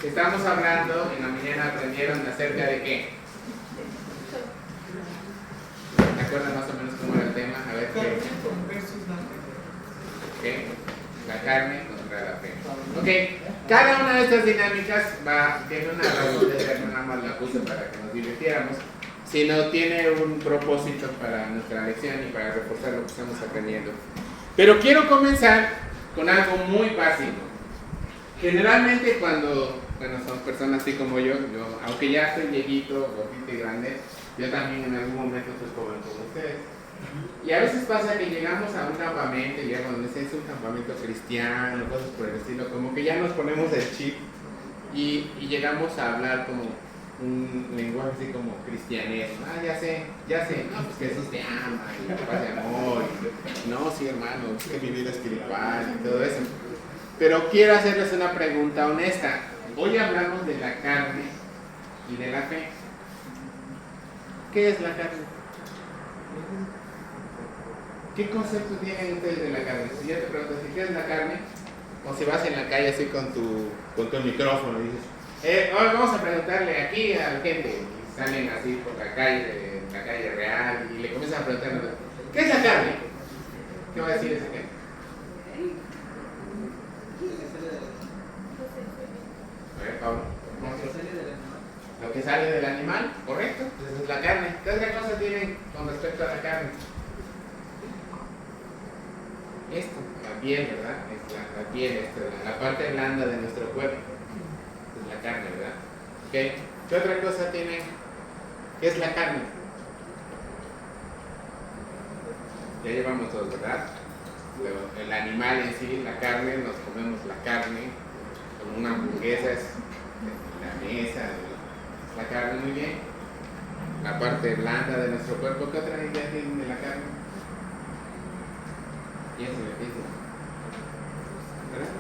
Estamos hablando, en la mañana aprendieron acerca de qué. ¿Se acuerdan más o menos cómo era el tema? A ver qué. ¿Qué? La carne contra la fe. Ok, cada una de estas dinámicas tiene una razón de ser, no nada más la puse para que nos divirtiéramos, sino tiene un propósito para nuestra lección y para reforzar lo que estamos aprendiendo. Pero quiero comenzar con algo muy básico. Generalmente cuando son personas así como yo, aunque ya estoy viejito, gordito y grande, yo también en algún momento soy joven como ustedes. Y a veces pasa que llegamos a un campamento, y ya cuando es un campamento cristiano, cosas por el estilo, como que ya nos ponemos el chip y llegamos a hablar como un lenguaje así como cristianés. Ya sé, no, pues Jesús te ama, y la paz de amor, y, no, sí hermano, es que mi vida espiritual y todo eso. Pero quiero hacerles una pregunta honesta. Hoy hablamos de la carne y de la fe. ¿Qué es la carne? ¿Qué concepto tienen ustedes de la carne? Si yo te pregunto, ¿qué es la carne? O si vas en la calle así con tu micrófono y dices, hoy vamos a preguntarle aquí a la gente, y salen así por la calle real, y le comienzan a preguntar, ¿qué es la carne? ¿Qué va a decir ese gente? A ver, Pablo. Lo que sale del animal, correcto, esa es la carne. ¿Qué otra cosa tienen con respecto a la carne? Esto, la piel, ¿verdad? Es la piel, la parte blanda de nuestro cuerpo. Es la carne, ¿verdad? ¿Okay? ¿Qué otra cosa tiene? ¿Qué es la carne? Ya llevamos todos, ¿verdad? El animal en sí, la carne, nos comemos la carne, como una hamburguesa es la mesa, la carne, muy bien. La parte blanda de nuestro cuerpo, ¿qué otra idea tienen de la carne? Piénsale.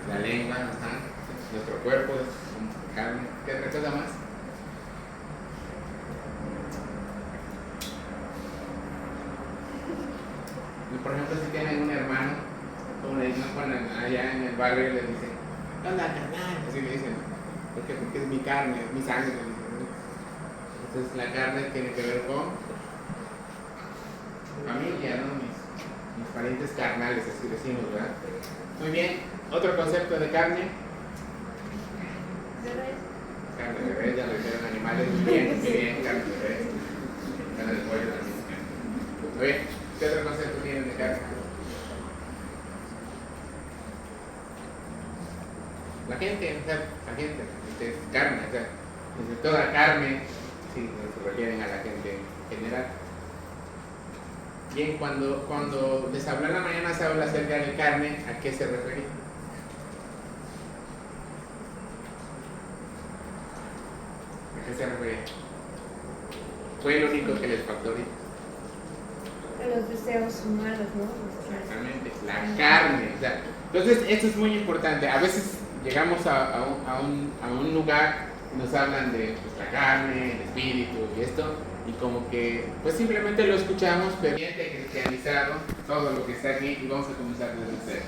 La lengua, ajá. Nuestro cuerpo es carne. ¿Qué otra cosa más? Por ejemplo, si tienen un hermano, como le dicen, allá en el barrio le dicen, ¡hola, carnal! Así le dicen, porque es mi carne, es mi sangre. Entonces la carne tiene que ver con familia, ¿no? Mis parientes carnales, así decimos, ¿verdad? Muy bien. ¿Otro concepto de carne? De res. Carne de res, ya lo dijeron animales, muy bien, carne de res. Carne de pollo también. Muy bien. ¿Qué otro concepto tienen de carne? La gente, es carne, o sea, toda carne, sí, se refieren a la gente en general. Bien, cuando les habló en la mañana se habla acerca de carne, ¿a qué se refería? ¿A qué se refería? Fue el único que les faltó ahorita. A los deseos humanos, ¿no? Exactamente, la carne. O sea, entonces, esto es muy importante. A veces llegamos a un lugar y nos hablan de pues, la carne, el espíritu y esto, y como que pues simplemente lo escuchamos, pero cristianizado todo lo que está aquí, y vamos a comenzar desde cero.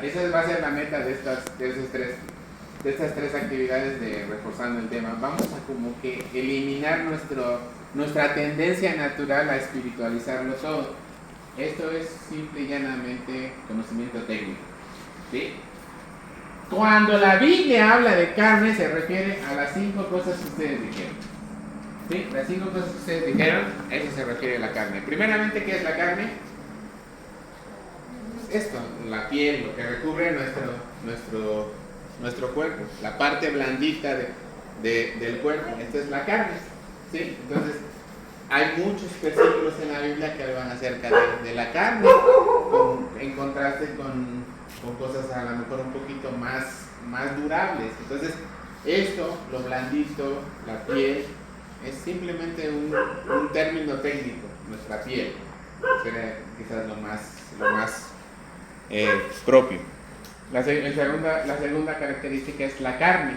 Esa va a ser la meta de estas tres actividades de reforzando el tema. Vamos a como que eliminar nuestra tendencia natural a espiritualizarlo todo. Esto es simple y llanamente conocimiento técnico, ¿sí? Cuando la Biblia habla de carne se refiere a las 5 cosas que ustedes dijeron, ¿sí? Las 5 cosas que ustedes dijeron, eso se refiere a la carne. Primeramente, ¿qué es la carne? Esto, la piel, lo que recubre nuestro cuerpo, la parte blandita del cuerpo. Esto es la carne, ¿sí? Entonces, hay muchos versículos en la Biblia que hablan acerca de la carne, en contraste con cosas a lo mejor un poquito más durables. Entonces, esto, lo blandito, la piel, es simplemente un término técnico, nuestra piel. Sería quizás lo más propio. La segunda característica es la carne.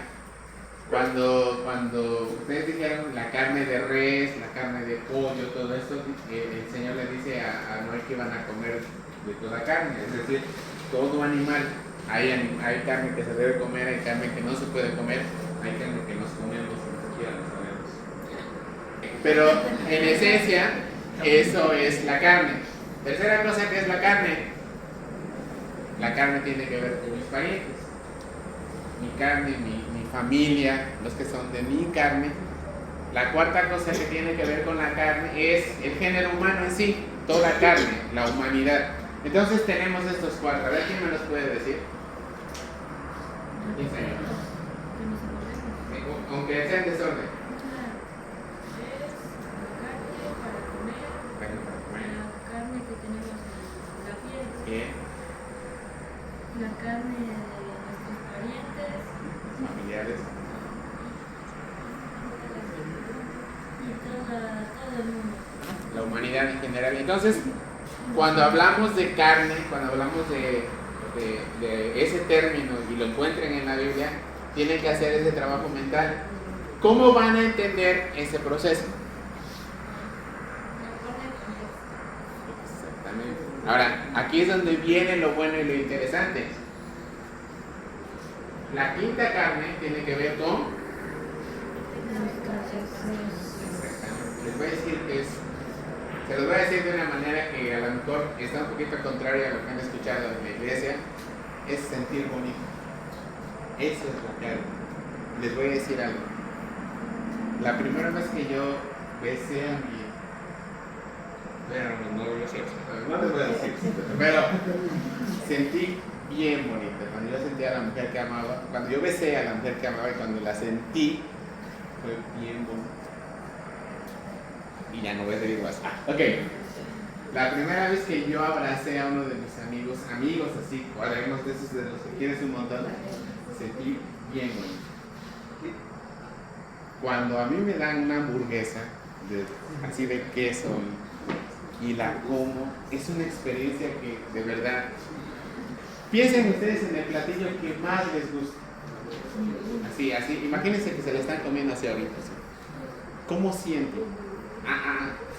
Cuando ustedes dijeron la carne de res, la carne de pollo, todo esto, el Señor le dice a Noé que iban a comer de toda carne, es decir, todo animal. Hay carne que se debe comer, hay carne que no se puede comer, Hay carne que nos comemos y ni siquiera nos comemos. Pero en esencia, eso es la carne. Tercera cosa que es la carne. La carne tiene que ver con mis parientes. Mi carne, mi familia, los que son de mi carne. La cuarta cosa que tiene que ver con la carne es el género humano en sí, toda carne, la humanidad. Entonces tenemos estos cuatro. A ver, ¿quién me los puede decir? ¿Quién señor? Aunque sea en desorden. La carne de nuestros parientes, Familiares. y todo el mundo. La humanidad en general. Entonces, cuando hablamos de carne, cuando hablamos de ese término y lo encuentren en la Biblia, tienen que hacer ese trabajo mental. ¿Cómo van a entender ese proceso? Exactamente. Ahora, aquí es donde viene lo bueno y lo interesante. La quinta carne tiene que ver con... Les voy a decir que se los voy a decir de una manera que a lo mejor está un poquito contraria a lo que han escuchado en la iglesia, es sentir bonito. Eso es la carne. Les voy a decir algo. La primera vez que yo besé a mi... no les voy a decir, pero sentí bien bonito. Cuando yo sentí a la mujer que amaba, cuando yo besé a la mujer que amaba y cuando la sentí, fue bien bonito. Y ya no voy a decir más. Ok. La primera vez que yo abracé a uno de mis amigos así, o hablemos de esos de los que quieres un montón, sentí bien bonito. Cuando a mí me dan una hamburguesa así de queso y la como, es una experiencia que de verdad, piensen ustedes en el platillo que más les gusta. Así, imagínense que se lo están comiendo así ahorita. ¿Sí? ¿Cómo sienten?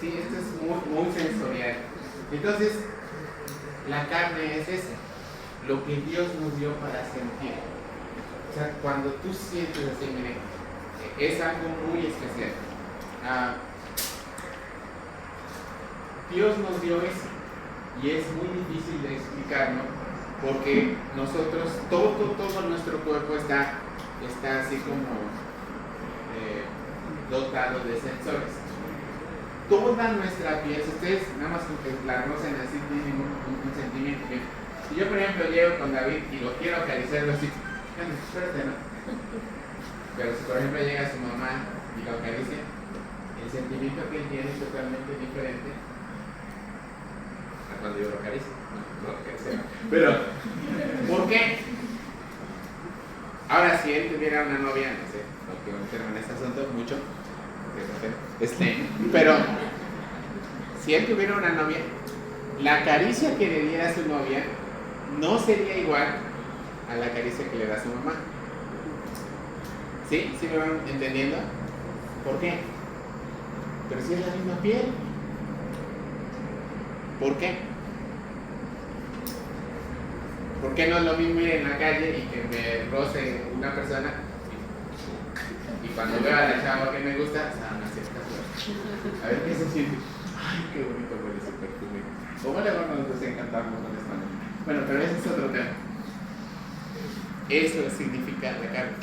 Sí, esto es muy, muy sensorial. Entonces, la carne es eso, lo que Dios nos dio para sentir. O sea, cuando tú sientes así, miren, es algo muy especial. Dios nos dio eso y es muy difícil de explicarlo porque nosotros, todo nuestro cuerpo está así como dotado de sensores. Toda nuestra piel, si ustedes nada más con que la conocen así, tienen un sentimiento. Si yo, por ejemplo, llego con David y lo quiero acariciarlo así, espérate, ¿no? Pero si, por ejemplo, llega su mamá y lo acaricia, el sentimiento que él tiene es totalmente diferente a cuando yo lo acaricio. No, pero, ¿por qué? Ahora, si él tuviera una novia, no sé, no quiero meterme en este asunto mucho, pero si él tuviera una novia, la caricia que le diera a su novia no sería igual a la caricia que le da a su mamá. ¿Sí? ¿Sí me van entendiendo? ¿Por qué? Pero si es la misma piel. ¿Por qué? ¿Por qué no es lo mismo ir en la calle y que me roce una persona y cuando veo a la chava que me gusta, me acerca a ver qué se siente? Ay, qué bonito huele ese perfume. ¿Cómo le van a nosotros encantarnos con esta manera? Bueno, pero ese es otro tema. Eso significa la carne.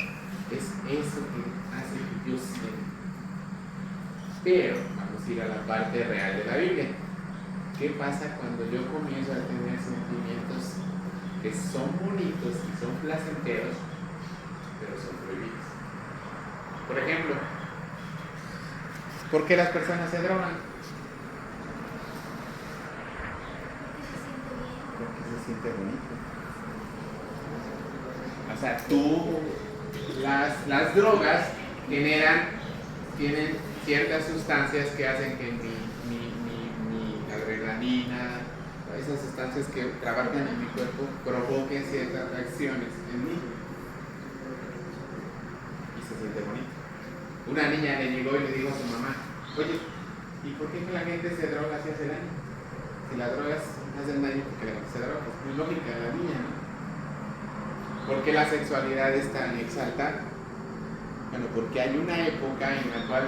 Es eso que hace que Dios siente. Pero vamos a ir a la parte real de la Biblia. ¿Qué pasa cuando yo comienzo a tener sentimientos que son bonitos y son placenteros, pero son prohibidos? Por ejemplo, ¿por qué las personas se drogan? Porque se siente bonito. O sea, las drogas tienen ciertas sustancias que hacen que mi adrenalina, esas sustancias que trabajan en mi cuerpo, provoquen ciertas reacciones en mí. Y se siente bonito. Una niña le llegó y le dijo a su mamá, oye, ¿y por qué la gente se droga si hace daño? Si las drogas hacen daño porque la gente se droga, pues es lógica la niña, ¿no? ¿Por qué la sexualidad es tan exaltada? Bueno, porque hay una época en la cual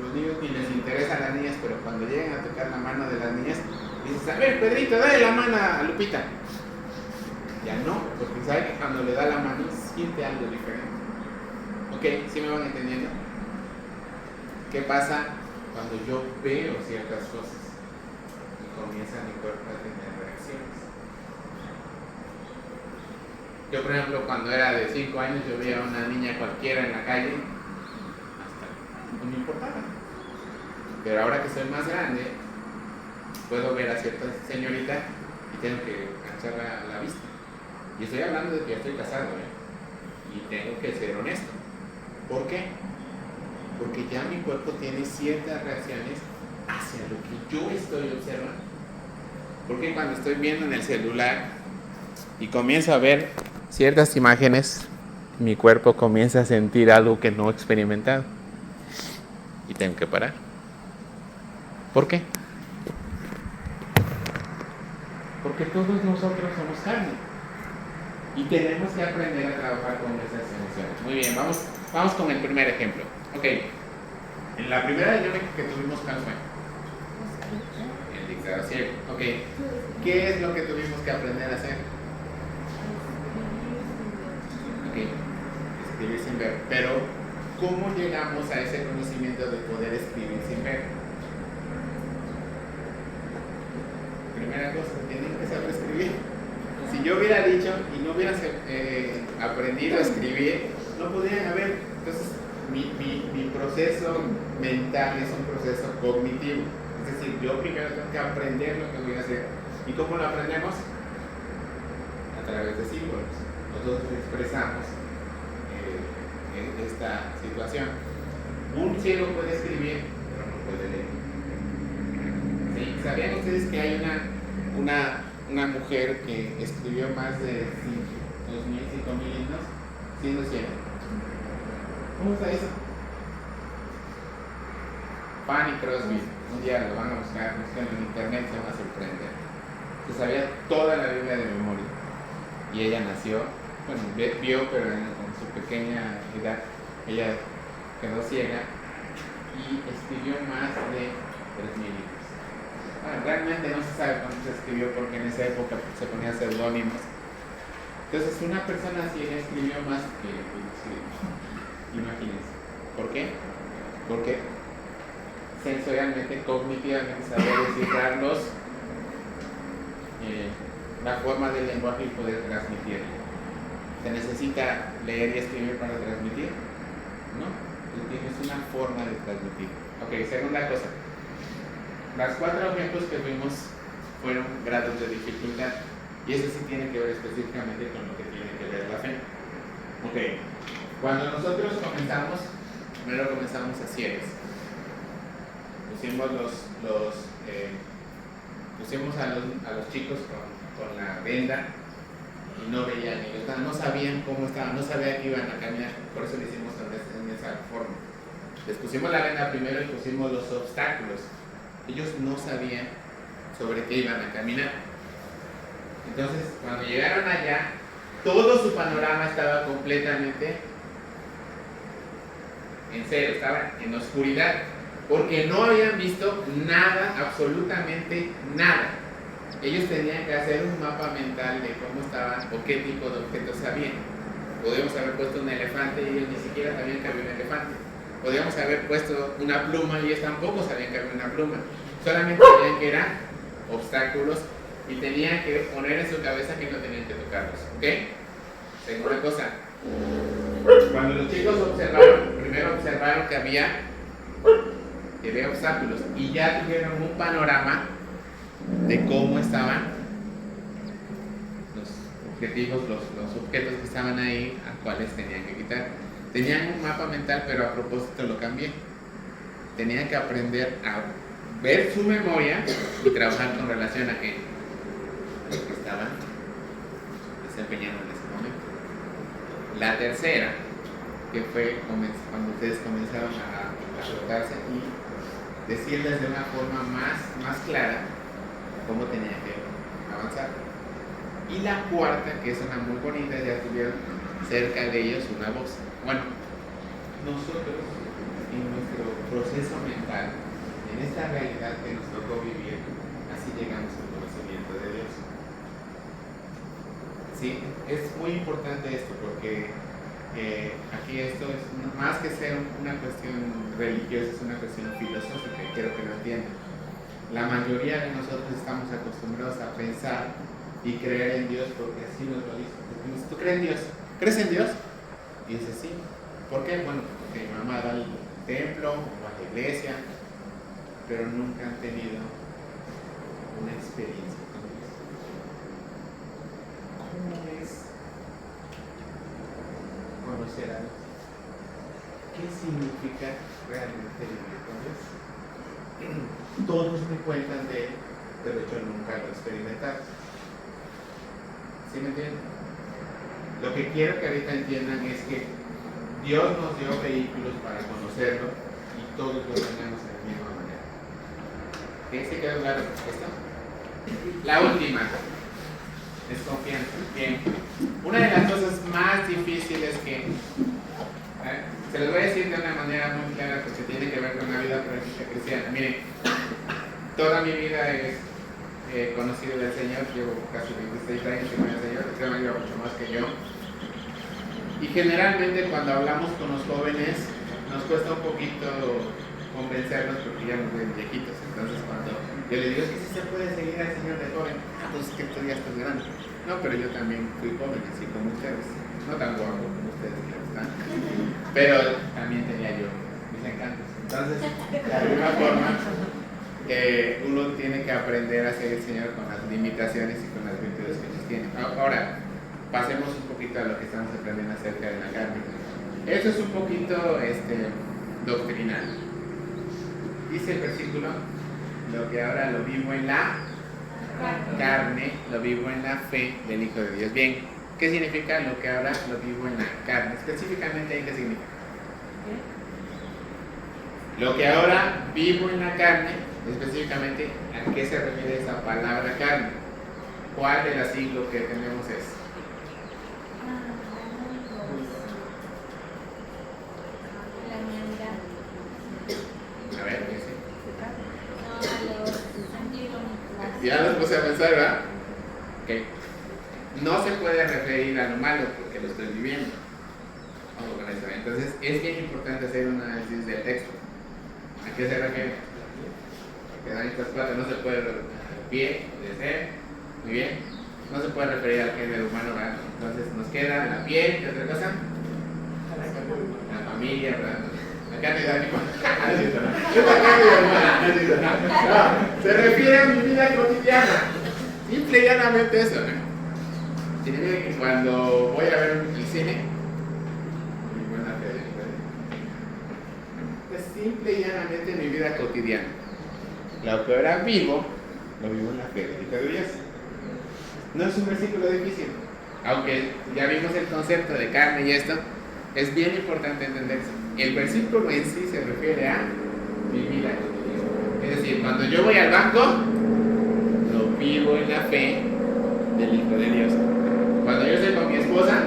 los niños ni les interesan las niñas, pero cuando llegan a tocar la mano de las niñas, dices, a ver, Pedrito, dale la mano a Lupita. Ya no, porque sabe que cuando le da la mano siente algo diferente. ¿Ok? ¿Sí me van entendiendo? ¿Qué pasa cuando yo veo ciertas cosas y comienza mi cuerpo a tener reacciones? Yo, por ejemplo, cuando era de 5 años, yo veía a una niña cualquiera en la calle, hasta no me importaba. Pero ahora que soy más grande, puedo ver a cierta señorita y tengo que echar la vista. Y estoy hablando de que ya estoy casado, y tengo que ser honesto. ¿Por qué? Porque ya mi cuerpo tiene ciertas reacciones hacia lo que yo estoy observando. Porque cuando estoy viendo en el celular y comienzo a ver ciertas imágenes, mi cuerpo comienza a sentir algo que no he experimentado. Y tengo que parar. ¿Por qué? Porque todos nosotros somos carne. Y tenemos que aprender a trabajar con esas emociones. Muy bien, vamos con el primer ejemplo. Ok. En la primera dinámica que tuvimos, ¿cuál fue? El dictador ciego. Ok. ¿Qué es lo que tuvimos que aprender a hacer? Ok. Escribir sin ver. Pero, ¿cómo llegamos a ese conocimiento de poder escribir sin ver? Primera cosa, tienen que saber escribir. Si yo hubiera dicho y no hubiera aprendido a escribir, no podrían haber. Entonces, mi proceso mental es un proceso cognitivo. Es decir, yo primero tengo que aprender lo que voy a hacer. ¿Y cómo lo aprendemos? A través de símbolos. Nosotros expresamos esta situación. Un ciego puede escribir, pero no puede leer. ¿Sí? ¿Sabían ustedes que hay una mujer que escribió más de 2.000, 5.000 himnos siendo ciega? ¿Cómo está eso? Fanny Crosby, un día lo van a buscar en internet, se van a sorprender. Se sabía toda la Biblia de memoria. Y ella nació, bueno, vio, pero en su pequeña edad, ella quedó ciega y escribió más de 3.000 libros. Bueno, realmente no se sabe cuándo se escribió porque en esa época se ponía seudónimos. Entonces una persona ciega escribió más que imagínense. ¿Por qué? Porque sensorialmente, cognitivamente sabía descifrar la forma del lenguaje y poder transmitirlo. ¿Se necesita leer y escribir para transmitir? No, tienes una forma de transmitir. Ok, segunda cosa. Las 4 ejemplos que vimos fueron grados de dificultad y eso sí tiene que ver específicamente con lo que tiene que ver la fe. Ok, cuando nosotros comenzamos, primero comenzamos a ciegas. Pusimos pusimos a los chicos con la venda y no veían, ellos no sabían cómo estaban, no sabían que iban a caminar, por eso lo hicimos en esa forma. Les pusimos la venda primero y pusimos los obstáculos. Ellos no sabían sobre qué iban a caminar. Entonces, cuando llegaron allá, todo su panorama estaba completamente en cero, estaba en oscuridad, porque no habían visto nada, absolutamente nada. Ellos tenían que hacer un mapa mental de cómo estaban o qué tipo de objetos había. Podíamos haber puesto un elefante y ellos ni siquiera sabían que había un elefante. Podíamos haber puesto una pluma y ellos tampoco sabían que había una pluma. Solamente sabían que eran obstáculos y tenían que poner en su cabeza que no tenían que tocarlos. ¿Ok? Segunda cosa. Cuando los chicos primero observaron que había obstáculos y ya tuvieron un panorama de cómo estaban los objetivos, los objetos que estaban ahí, a cuáles tenían que quitar. Tenían un mapa mental, pero a propósito lo cambié. Tenían que aprender a ver su memoria y trabajar con relación a qué estaban desempeñando en ese momento. La tercera, que fue cuando ustedes comenzaron a tratarse y decirles de una forma más clara cómo tenían que avanzar. Y la cuarta, que es una muy bonita, ya tuvieron cerca de ellos una voz. Bueno, nosotros, en nuestro proceso mental, en esta realidad que nos tocó vivir, así llegamos al conocimiento de Dios. Sí, es muy importante esto porque aquí esto es más que ser una cuestión religiosa, es una cuestión filosófica y quiero que lo entiendan. La mayoría de nosotros estamos acostumbrados a pensar y creer en Dios porque así nos lo dice. ¿Tú crees en Dios? ¿Crees en Dios? Y dice sí. ¿Por qué? Bueno, porque mi mamá va al templo o a la iglesia, pero nunca han tenido una experiencia con Dios. ¿Cómo es conocer a Dios? ¿Qué significa realmente vivir con Dios? Todos me cuentan de él, pero yo nunca lo he experimentado. ¿Sí me entienden? Lo que quiero que ahorita entiendan es que Dios nos dio vehículos para conocerlo y todos lo tenemos de la misma manera. ¿Qué se quedó claro? ¿Esto? La última es confianza. Bien. Una de las cosas más difíciles que se los voy a decir de una manera muy clara porque tiene que ver con la vida práctica cristiana. Miren, toda mi vida he conocido al Señor, llevo casi 26 años con el Señor, creo que lleva mucho más que yo. Y generalmente cuando hablamos con los jóvenes nos cuesta un poquito convencerlos porque ya nos ven viejitos. Entonces cuando yo les digo que sí se puede seguir al Señor de joven, pues es que tú ya estás grande. No, pero yo también fui joven, así como ustedes. No tan guapo como ustedes que están, pero también tenía yo mis encantos. Entonces, de alguna forma, uno tiene que aprender a seguir al Señor con las limitaciones y con las virtudes que ellos tienen. Ahora, pasemos un poquito a lo que estamos aprendiendo acerca de la carne. Eso es un poquito doctrinal. Dice el versículo, lo que ahora lo vivo en la carne, lo vivo en la fe del Hijo de Dios. Bien, ¿qué significa lo que ahora lo vivo en la carne? Específicamente, ¿qué significa? Lo que ahora vivo en la carne, específicamente, ¿a qué se refiere esa palabra carne? ¿Cuál de las siglos que tenemos es? A ver, ¿qué dice? Ya los puse a pensar, ¿verdad? Ok. No se puede referir a lo malo porque lo estoy viviendo. Vamos con eso. Entonces, es bien importante hacer un análisis del texto. ¿A qué se refiere? Porque dan estas cuatro, no se puede referir al pie, de ser, muy bien. No se puede referir al género humano, ¿verdad? Entonces, nos queda la piel, ¿qué otra cosa? La familia, ¿verdad? La carne de animal. No, se refiere a mi vida cotidiana. Simple y llanamente eso, ¿no? Significa que cuando voy a ver el cine, muy buena fe, pues simple y llanamente mi vida cotidiana. Lo que ahora vivo, lo vivo en la fe del Hijo de Dios. No es un versículo difícil, aunque ya vimos el concepto de carne y esto, es bien importante entenderse. El versículo en sí se refiere a mi vida cotidiana. Es decir, cuando yo voy al banco, lo vivo en la fe del Hijo de Dios. Cuando yo estoy con mi esposa,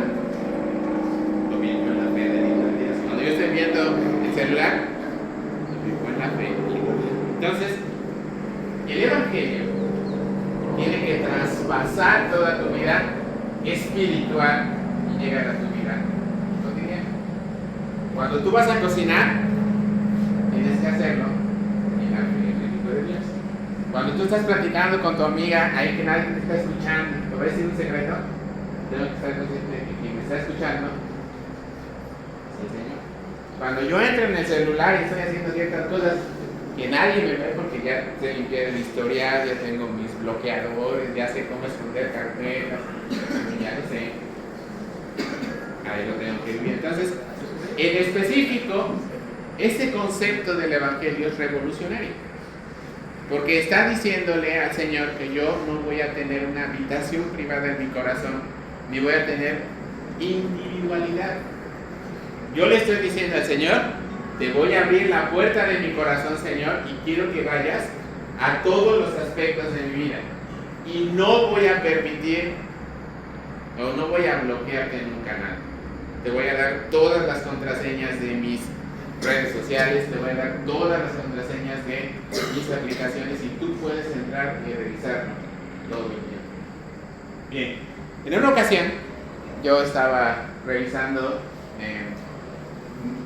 lo vivo en la fe del Hijo de Dios. Cuando yo estoy viendo el celular, lo vivo en la fe del Hijo de Dios. Entonces, el Evangelio tiene que traspasar toda tu vida espiritual y llegar a tu vida cotidiana. Cuando tú vas a cocinar, tienes que hacerlo en la fe del Hijo de Dios. Cuando tú estás platicando con tu amiga, ahí que nadie te está escuchando, te voy a decir un secreto, tengo que estar consciente de que quien me está escuchando es el Señor. Cuando yo entro en el celular y estoy haciendo ciertas cosas que nadie me ve porque ya sé limpiar el historial, ya tengo mis bloqueadores, ya sé cómo esconder carpetas, ya lo sé. Ahí lo tengo que vivir. Entonces, en específico, este concepto del Evangelio es revolucionario. Porque está diciéndole al Señor que yo no voy a tener una habitación privada en mi corazón, ni voy a tener individualidad. Yo le estoy diciendo al Señor, te voy a abrir la puerta de mi corazón, Señor, y quiero que vayas a todos los aspectos de mi vida. Y no voy a permitir, o no voy a bloquearte nunca nada. te voy a dar todas las contraseñas de mis redes sociales, te voy a dar todas las contraseñas de mis aplicaciones y tú puedes entrar y revisarlo todo el tiempo. Bien, en una ocasión yo estaba revisando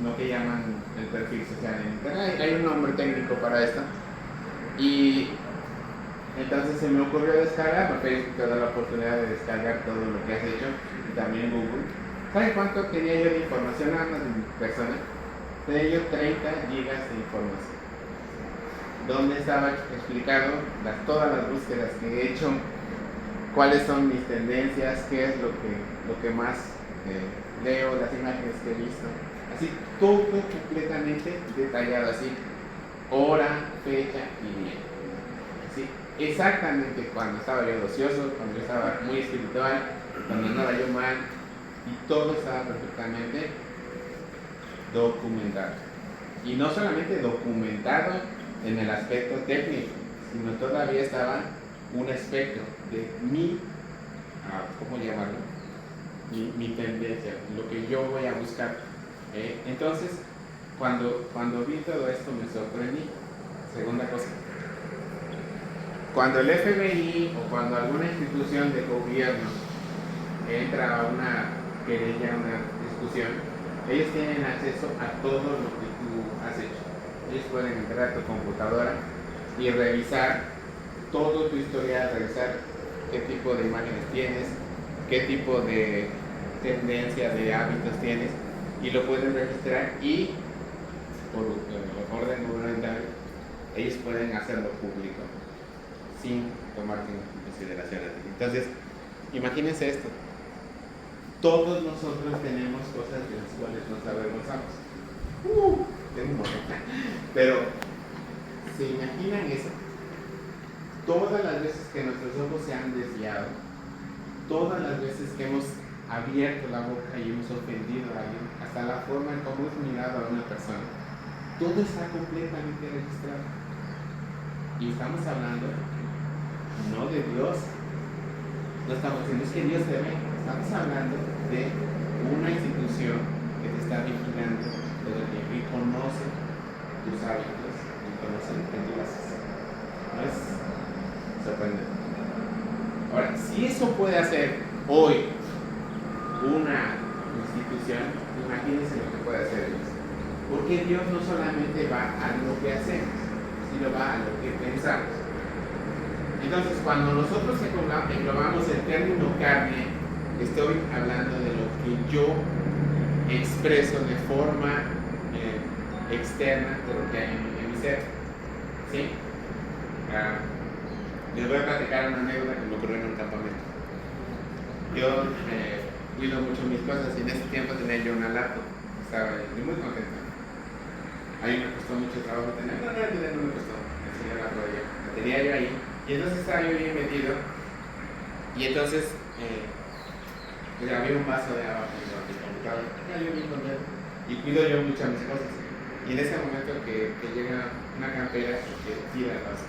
lo que llaman el perfil social en internet. Hay un nombre técnico para esto. Y entonces se me ocurrió descargar, Facebook te da la oportunidad de descargar todo lo que has hecho, y también Google. ¿Saben cuánto tenía yo de información nada más de mi persona? Tenía yo 30 gigas de información, donde estaba explicado todas las búsquedas que he hecho, cuáles son mis tendencias, qué es lo que más leo, las imágenes que he visto, así todo completamente detallado, así hora, fecha y día, así exactamente cuando estaba yo ocioso, cuando yo estaba muy espiritual, cuando andaba yo mal, y todo estaba perfectamente documentado. Y no solamente documentado en el aspecto técnico, sino todavía estaba un aspecto de mi, ¿cómo llamarlo? Mi tendencia, lo que yo voy a buscar. Entonces, cuando vi todo esto me sorprendí. Segunda cosa, cuando el FBI o cuando alguna institución de gobierno entra a una querella, una discusión, ellos tienen acceso a todo lo que tú has hecho. Ellos pueden entrar a tu computadora y revisar todo tu historial, revisar qué tipo de imágenes tienes, qué tipo de tendencia de hábitos tienes, y lo pueden registrar, y por orden gubernamental ellos pueden hacerlo público sin tomarte en consideración a ti. Entonces, imagínense esto. Todos nosotros tenemos cosas de las cuales nos avergonzamos. Tengo un momento. Pero, ¿se imaginan eso? Todas las veces que nuestros ojos se han desviado, todas las veces que hemos abierto la boca y hemos ofendido a alguien, hasta la forma en cómo hemos mirado a una persona, todo está completamente registrado. Y estamos hablando no de Dios, no estamos diciendo es que Dios te ve, estamos hablando de una institución que te está vigilando todo el tiempo y conoce tus hábitos y conoce lo que tú haces. ¿No es sorprendente? Ahora, si eso puede hacer hoy una institución, imagínense lo que puede hacer Dios. Porque Dios no solamente va a lo que hacemos, sino va a lo que pensamos. Entonces, cuando nosotros englobamos el término carne, estoy hablando de lo que yo expreso de forma externa de lo que hay en mi ser. ¿Sí? Les voy a platicar una anécdota que me ocurrió en un campamento. Yo cuido mucho mis cosas y en ese tiempo tenía yo una laptop. Estaba muy contento. A mí me costó mucho trabajo tener. No me costó. Enseñar la rodilla. La tenía yo ahí. Y entonces estaba yo bien metido. Y entonces pues había un vaso de agua en mi computadora. Estaba yo bien contento. Y cuido yo mucho mis cosas. Y en ese momento que llega una campera que tira el vaso.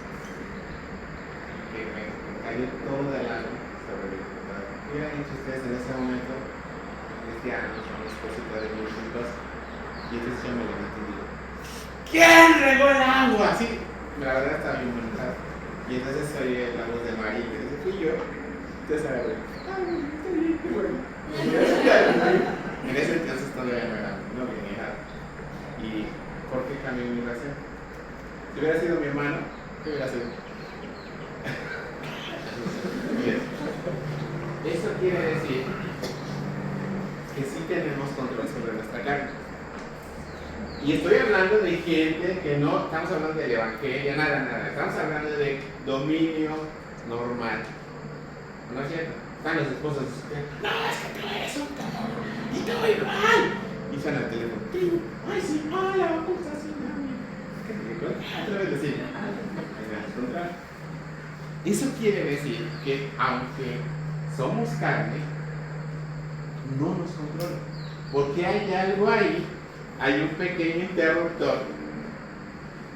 Que me cayó toda el agua sobre mi computadora. ¿Qué hubieran hecho ustedes en ese momento? Cristianos, son esposita de mis hijos. Y entonces yo me levanté y digo, ¿quién regó el agua? Sí, la verdad estaba bien molestado. Y entonces oye la voz de María y me dice, fui yo. Entonces agarré, ay, está bien, qué bueno. En ese entonces todavía no venía nada. ¿Y por qué cambió mi relación? Si hubiera sido mi hermano, ¿qué hubiera sido? Bien. Eso quiere decir que sí tenemos control sobre nuestra carne. Y estoy hablando de gente que no, estamos hablando del evangelio, nada, estamos hablando de dominio normal. ¿No es cierto? Están los esposos diciendo, no, es que tú eres un cabrón, y te voy mal. Y suena el teléfono, ay, sí, la vamos a hacer, otra vez decir, eso quiere decir que aunque somos carne, no nos controla, porque hay algo ahí. Hay un pequeño interruptor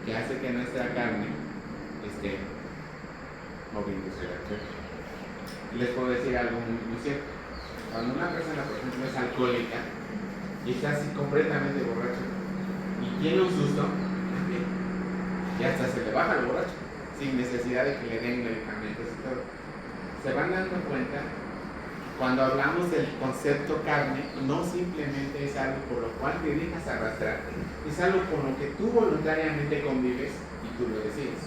que hace que nuestra carne esté moviéndose. Les puedo decir algo muy cierto. Cuando una persona, por ejemplo, es alcohólica, y está así completamente borracho y tiene un susto, también, y hasta se le baja el borracho, sin necesidad de que le den medicamentos y todo. Se van dando cuenta, cuando hablamos del concepto carne, no simplemente es algo por lo cual te dejas arrastrar, es algo con lo que tú voluntariamente convives y tú lo decides.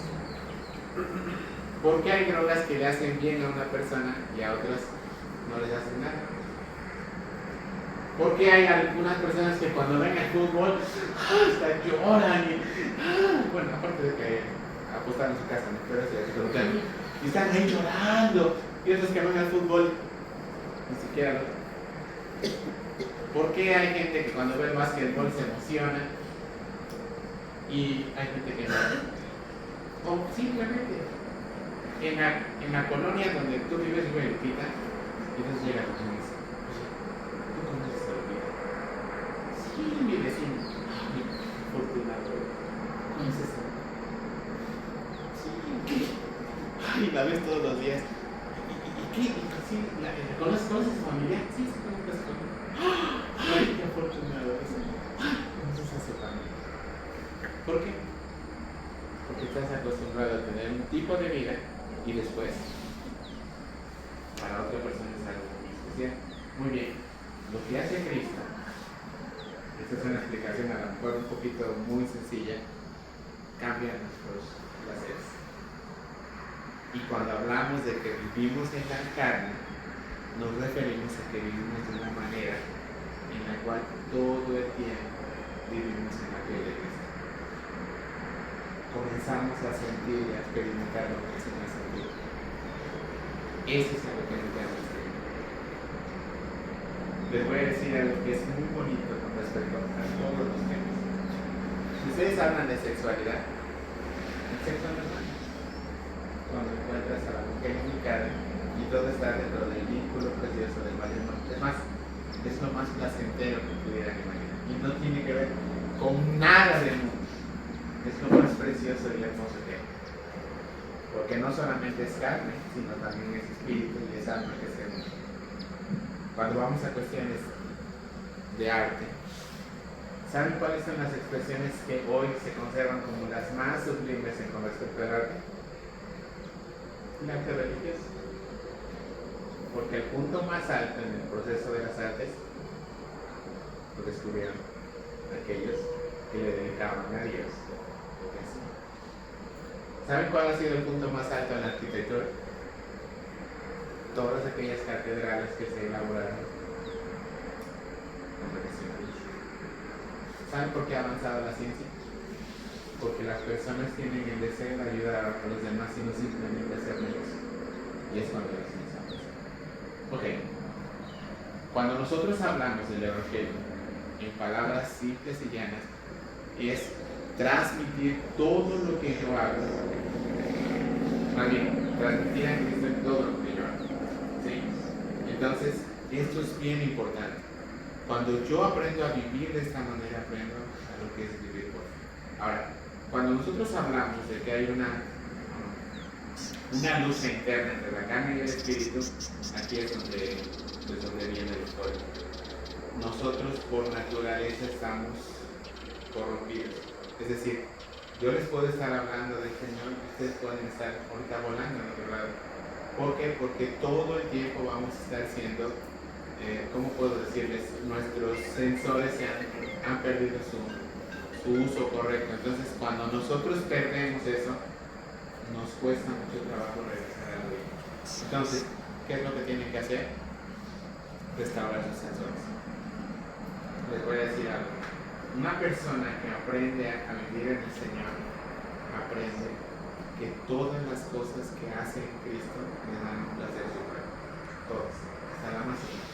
¿Por qué hay drogas que le hacen bien a una persona y a otras no les hacen nada? ¿Por qué hay algunas personas que cuando ven el fútbol hasta lloran bueno, aparte de que apostan en su casa, ¿no? Pero y están ahí llorando, y otros que ven el fútbol ni siquiera lo... ¿Por qué hay gente que cuando ve el básquetbol se emociona y hay gente que no? O simplemente en la colonia donde tú vives, vive Lupita, y entonces llega la persona y dice, ¿tú conoces a Lupita? Sí, mi vecino. Ay, afortunado. ¿Conoces a Lupita? Sí, ¿qué? Ay, la ves todos los días. ¿Y qué? Sí, ¿conoces a su familia? Sí, sí, conozco a su familia. Ay, qué afortunado. Conoces a su familia. ¿Por qué? Porque estás acostumbrado a tener un tipo de vida y después para otra persona es algo muy especial. Muy bien, lo que hace Cristo, esta es una explicación a lo mejor un poquito muy sencilla, cambia nuestros placeres. Y cuando hablamos de que vivimos en la carne, nos referimos a que vivimos de una manera en la cual todo el tiempo vivimos en la piel de Cristo. Comenzamos a sentir y a experimentar lo que es el sentir. Eso es a lo que nos llama el Señor. Les voy a decir algo que es muy bonito con respecto a todos los temas. Si ustedes hablan de sexualidad, el sexo no es malo. Cuando encuentras a la mujer indicada y todo está dentro del vínculo precioso del matrimonio. Es más, es lo más placentero que pudieran imaginar. Y no tiene que ver con nada del mundo. Es lo más precioso y hermoso que hay. Porque no solamente es carne, sino también es espíritu y es alma que se une. Cuando vamos a cuestiones de arte, ¿saben cuáles son las expresiones que hoy se conservan como las más sublimes con respecto al arte? El arte religioso. Porque el punto más alto en el proceso de las artes lo descubrieron aquellos que le dedicaban a Dios. ¿Saben cuál ha sido el punto más alto en la arquitectura? Todas aquellas catedrales que se elaboraron con profesionalismo. ¿Saben por qué ha avanzado la ciencia? Porque las personas tienen el deseo de ayudar a los demás y no simplemente hacer negocio. Y es cuando la ciencia avanza. Ok. Cuando nosotros hablamos del Evangelio en palabras simples y llanas, es transmitir todo lo que yo hago. Más bien, transmitir a Cristo en todo lo que yo hago. ¿Sí? Entonces, esto es bien importante. Cuando yo aprendo a vivir de esta manera, aprendo a lo que es vivir por fe. Ahora, cuando nosotros hablamos de que hay una lucha interna entre la carne y el espíritu, aquí es donde viene el historia. Nosotros por naturaleza estamos corrompidos. Es decir, yo les puedo estar hablando del Señor y ustedes pueden estar ahorita volando en otro lado. ¿Por qué? Porque todo el tiempo vamos a estar siendo, ¿cómo puedo decirles? Nuestros sensores han perdido su uso correcto. Entonces, cuando nosotros perdemos eso, nos cuesta mucho trabajo regresar a la vida. Entonces, ¿qué es lo que tienen que hacer? Restaurar sus sensores. Les voy a decir algo. Una persona que aprende a vivir en el Señor, aprende que todas las cosas que hace en Cristo le dan un placer supremo. Todas. Hasta la más simple.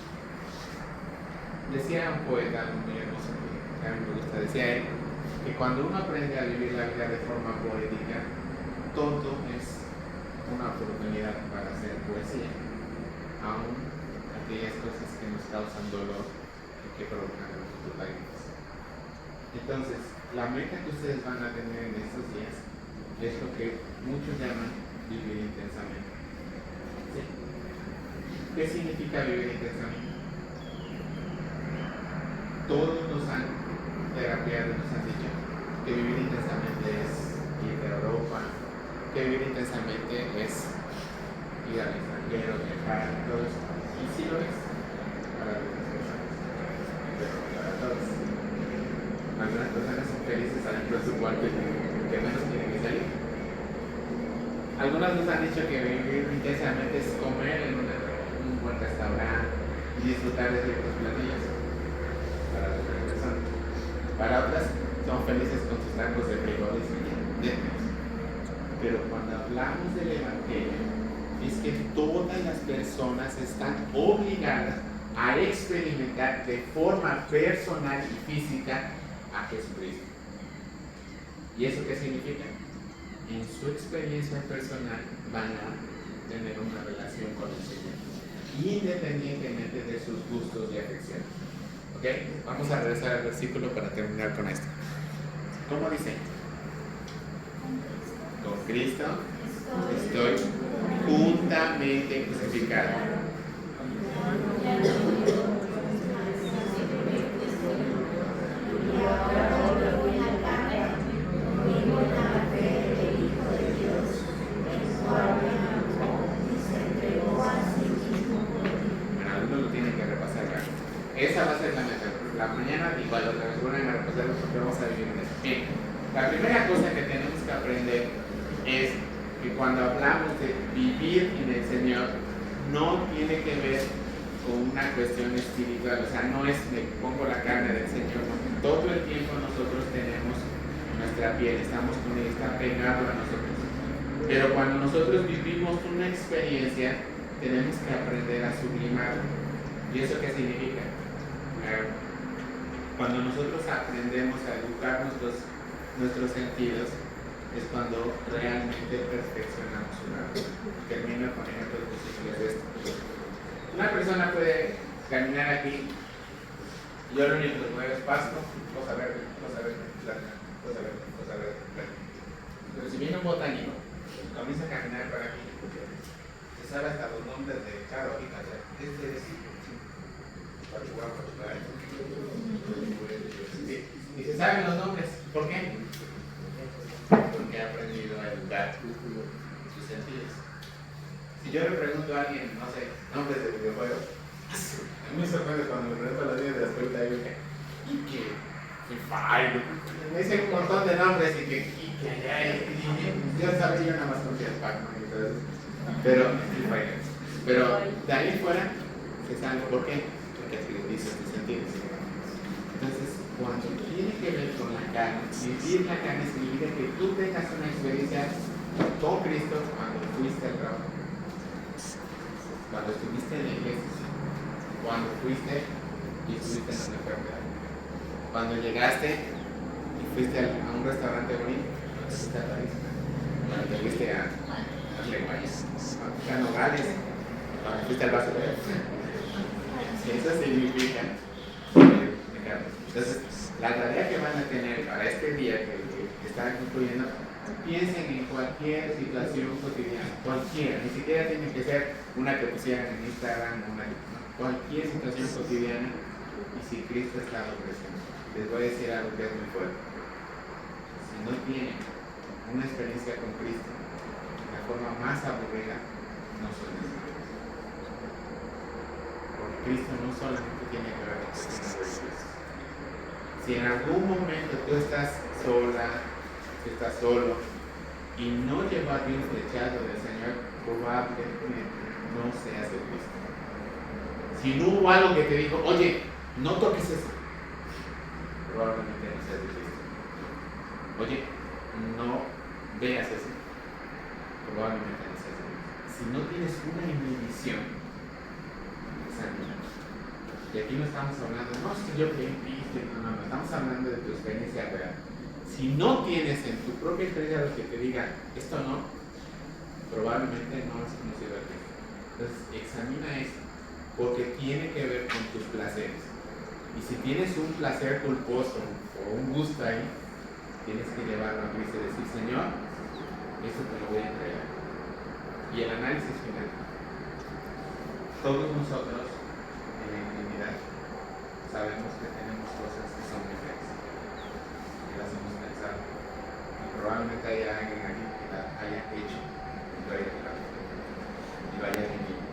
Decía un poeta muy hermoso que a mí me gusta, decía él, que cuando uno aprende a vivir la vida de forma poética, todo es una oportunidad para hacer poesía, aún aquellas cosas que nos causan dolor y que provocan nuestras lágrimas. Entonces, la meta que ustedes van a tener en estos días es lo que muchos llaman vivir intensamente. ¿Sí? ¿Qué significa vivir intensamente? todos nos han terapiado, nos han dicho que vivir intensamente es ir a Europa, que vivir intensamente es ir al extranjero, viajar, todo eso. Y sí lo es para algunas personas, pero no para todos. Algunas personas son felices adentro de su cuarto que menos tienen que salir. Algunas nos han dicho que vivir intensamente es comer en un buen restaurante y disfrutar de ciertos platillos. Para otras personas. Para otras son felices con sus tacos de frijoles y dentro. Pero cuando hablamos del Evangelio, es que todas las personas están obligadas a experimentar de forma personal y física a Jesucristo. ¿Y eso qué significa? En su experiencia personal van a tener una relación con el Señor, independientemente de sus gustos y afecciones. ¿Ok? Vamos a regresar al versículo para terminar con esto. ¿Cómo dice? Con Cristo estoy juntamente crucificado. Esa va a ser la meta. La mañana igual otra vez van a repasarlo porque vamos a vivir en eso. Bien, la primera cosa que tenemos que aprender es que cuando hablamos de vivir en el Señor, no tiene que ver con una cuestión espiritual, o sea, no es me pongo la carne del Señor, no. Todo el tiempo nosotros tenemos nuestra piel, estamos con Él, está pegado a nosotros. Pero cuando nosotros vivimos una experiencia, tenemos que aprender a sublimar. ¿Y eso qué significa? Cuando nosotros aprendemos a educar nuestros sentidos, es cuando realmente perfeccionamos una vida. Termino con ejemplos posibles de esto. Una persona puede caminar aquí, yo lo único que muevo es pasto, cosa verde, cosa verde, cosa verde, cosa verde. Pero si viene un botánico, comienza a caminar para aquí, se sabe hasta los nombres de cada hojita. Este es y se saben los nombres. ¿Por qué? Porque ha aprendido a educar sus sentidos. Si yo le pregunto a alguien, no sé, nombres de videojuegos, a mí me sorprende cuando me pregunto a los niños de la escuela y que me dicen un montón de nombres y que yo sabía, yo nada más conocía el Pac-Man y todo eso. Pero de ahí fuera se sabe por qué. Dice tus sentidos. Entonces, cuando tiene que ver con la carne, vivir la carne significa que tú tengas una experiencia con Cristo cuando fuiste al trabajo, cuando estuviste en la iglesia, cuando fuiste y estuviste en una enfermedad, cuando llegaste y fuiste a un restaurante bonito, cuando fuiste a París, cuando te fuiste a Leguayas, cuando fuiste a Nogales, cuando fuiste al Basurero. Eso significa entonces, la tarea que van a tener para este día que están concluyendo, piensen en cualquier situación cotidiana, cualquiera, ni siquiera tiene que ser una que pusieran en Instagram, cualquier situación cotidiana, y si Cristo está presente. Les voy a decir algo que es muy fuerte. Si no tienen una experiencia con Cristo, la forma más aburrida, no son necesarios. Porque Cristo no solamente tiene que ver con cuestiones religiosas. Si en algún momento tú estás sola, tú estás solo, y no llevas un flechazo del Señor, probablemente no seas de Cristo. Si no hubo algo que te dijo, oye, no toques eso, probablemente no seas de Cristo. Oye, no veas eso, probablemente no seas de Cristo. Si no tienes una inhibición, examina. Y aquí no estamos hablando, no, si yo creí en Cristo, no, estamos hablando de tu experiencia real. Si no tienes en tu propia experiencia lo que te diga, esto no, probablemente no has conocido a Cristo. Entonces, examina eso, porque tiene que ver con tus placeres. Y si tienes un placer culposo o un gusto ahí, tienes que llevarlo a Cristo y decir, Señor, eso te lo voy a entregar. Y el análisis final. Todos nosotros, en la intimidad, sabemos que tenemos cosas que son muy feas, que las hemos pensado, y probablemente haya alguien aquí que la haya hecho y lo haya dejado, y lo haya vivido.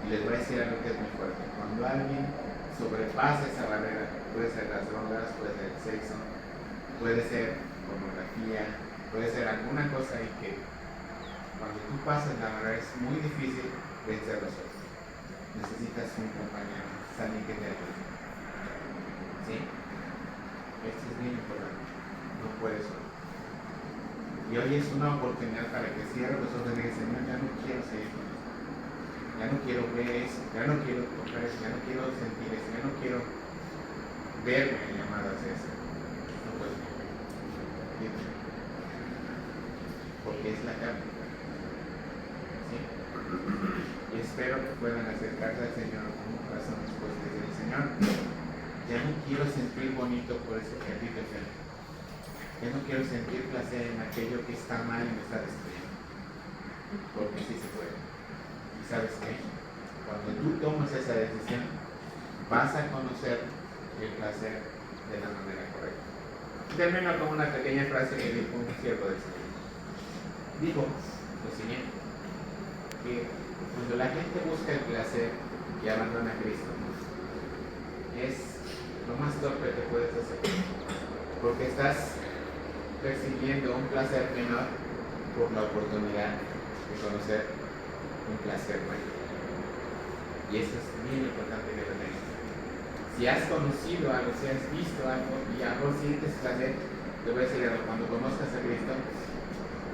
Y les voy a decir algo que es muy fuerte: cuando alguien sobrepasa esa barrera, puede ser las drogas, puede ser el sexo, puede ser pornografía, puede ser alguna cosa, y que cuando tú pasas la barrera es muy difícil vencer los otros. Necesitas un compañero, alguien que te ayude. ¿Sí? Esto es bien importante. No puedes solo. Y hoy es una oportunidad para que cierres los ojos y digas: Señor, ya no quiero seguir con esto. Ya no quiero ver eso, ya no quiero tocar eso, ya no quiero sentir eso, ya no quiero verme llamado a hacer eso. No puedo. Porque es la carne. ¿Sí? Y espero que puedan acercarse al Señor con un corazón dispuesto y decir: Señor, ya no quiero sentir bonito por eso que a ti te ofende. Ya no quiero sentir placer en aquello que está mal y me está destruyendo. Porque sí se puede. Y sabes qué, cuando tú tomas esa decisión, vas a conocer el placer de la manera correcta. Termino con una pequeña frase que dijo un siervo del Señor. Dijo lo siguiente: que cuando la gente busca el placer y abandona a Cristo, es lo más torpe que puedes hacer, porque estás persiguiendo un placer menor por la oportunidad de conocer un placer mayor. Y eso es bien importante que lo tengas. Si has conocido algo, si has visto algo y algo sientes placer, te voy a decir algo: cuando conozcas a Cristo,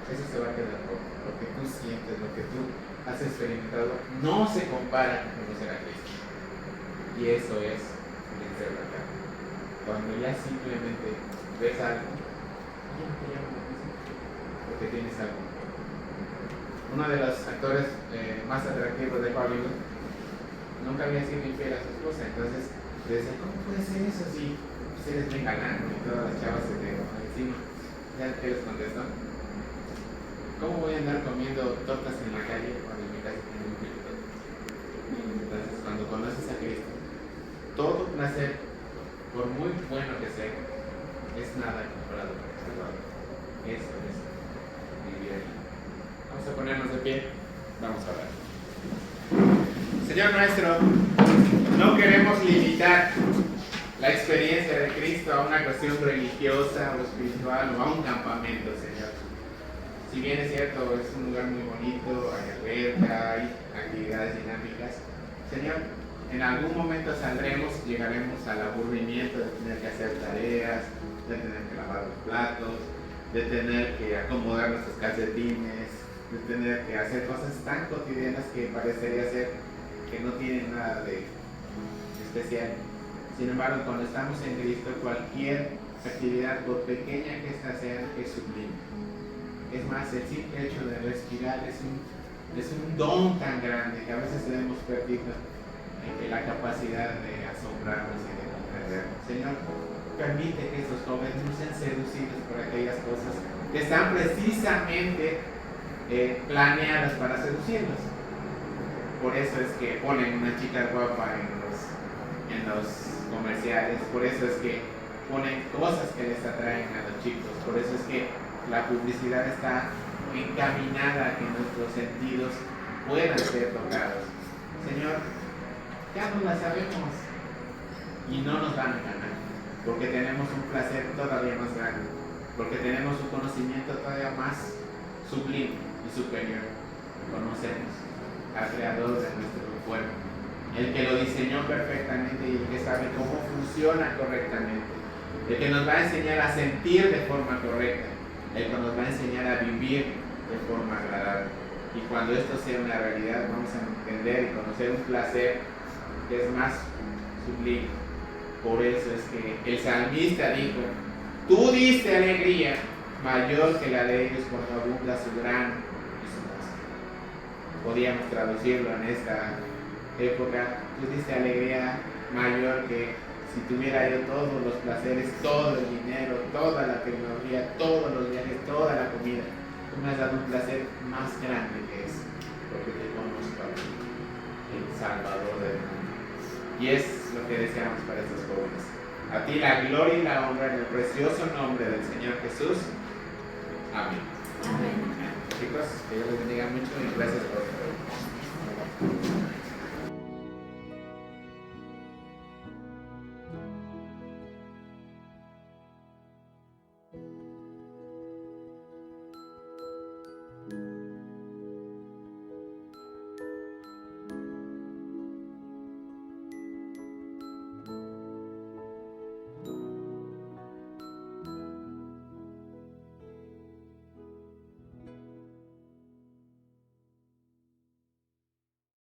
eso se va a quedar corto. Lo que tú sientes, lo que tú has experimentado, no se compara con conocer a Cristo. Y eso es vencer la carne. Cuando ya simplemente ves algo, ya no te llama la atención, porque tienes algo. Uno de los actores más atractivos de Hollywood nunca había sido infiel a su esposa. Entonces le decía: ¿cómo puede ser eso si eres bien galán y todas las chavas se te van encima? ¿Ya qué les contestó? ¿Cómo voy a andar comiendo tortas en la calle cuando en mi casa tengo un filtro? Entonces, cuando conoces a Cristo, todo placer, por muy bueno que sea, es nada comparado con el Salvador. Eso es vivir ahí. Vamos a ponernos de pie. Vamos a orar. Señor nuestro, no queremos limitar la experiencia de Cristo a una cuestión religiosa o espiritual o a un campamento, Señor. Si bien es cierto, es un lugar muy bonito, hay alberca, hay actividades dinámicas, Señor, en algún momento saldremos, llegaremos al aburrimiento de tener que hacer tareas, de tener que lavar los platos, de tener que acomodar nuestros calcetines, de tener que hacer cosas tan cotidianas que parecería ser que no tienen nada de especial. Sin embargo, cuando estamos en Cristo, cualquier actividad, por pequeña que ésta sea, es sublime. Es más, el simple hecho de respirar es un don tan grande que a veces hemos perdido la capacidad de asombrarnos y de comprendernos. Señor, permite que estos jóvenes no sean seducidos por aquellas cosas que están precisamente planeadas para seducirlos. Por eso es que ponen una chica guapa en los comerciales, por eso es que ponen cosas que les atraen a los chicos, por eso es que la publicidad está encaminada a que nuestros sentidos puedan ser tocados. Señor, ya no la sabemos y no nos van a ganar, porque tenemos un placer todavía más grande, porque tenemos un conocimiento todavía más sublime y superior. Conocemos al Creador de nuestro cuerpo, el que lo diseñó perfectamente y el que sabe cómo funciona correctamente, el que nos va a enseñar a sentir de forma correcta, el que nos va a enseñar a vivir de forma agradable. Y cuando esto sea una realidad, vamos a entender y conocer un placer que es más sublime. Por eso es que el salmista dijo: tú diste alegría mayor que la de ellos cuando abunda su grano y su mosto. Podríamos traducirlo en esta época: tú diste alegría mayor que si tuviera yo todos los placeres, todo el dinero, toda la tecnología, todos los viajes, toda la comida. Tú me has dado un placer más grande que eso, porque te conozco a ti, el Salvador del mundo. Y es lo que deseamos para estos jóvenes. A ti la gloria y la honra en el precioso nombre del Señor Jesús. Amén. Amén. Chicos, que Dios les bendiga mucho y gracias por